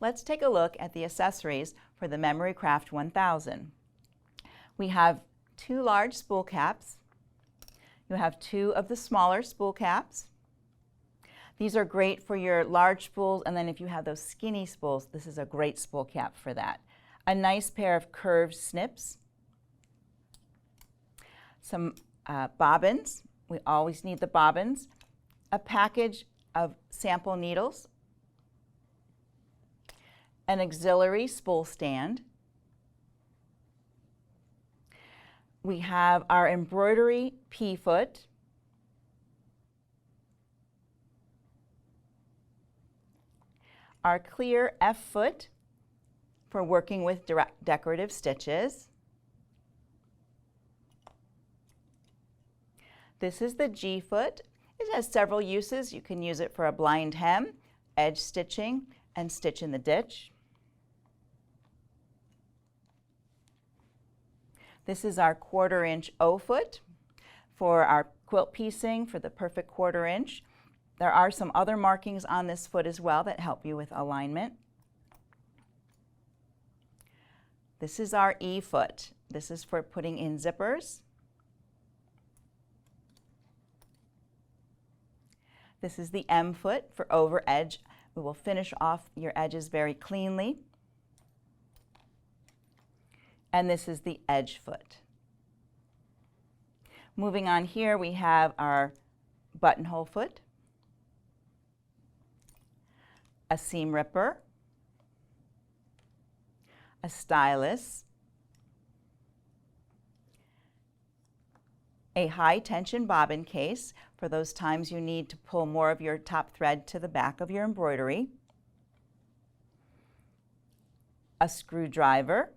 Let's take a look at the accessories for the Memory Craft 1000. We have 2 large spool caps. You have 2 of the smaller spool caps. These are great for your large spools, and then if you have those skinny spools, this is a great spool cap for that. A nice pair of curved snips. Some bobbins. We always need the bobbins. A package of sample needles. An auxiliary spool stand. We have our embroidery P foot. Our clear F foot for working with decorative stitches. This is the G foot. It has several uses. You can use it for a blind hem, edge stitching, and stitch in the ditch. This is our 1/4 inch O foot for our quilt piecing for the perfect 1/4 inch. There are some other markings on this foot as well that help you with alignment. This is our E foot. This is for putting in zippers. This is the M foot for overedge. We will finish off your edges very cleanly. And this is the edge foot. Moving on here, we have our buttonhole foot, a seam ripper, a stylus, a high tension bobbin case for those times you need to pull more of your top thread to the back of your embroidery, a screwdriver,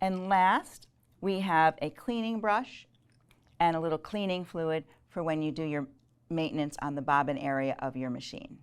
and last, we have a cleaning brush and a little cleaning fluid for when you do your maintenance on the bobbin area of your machine.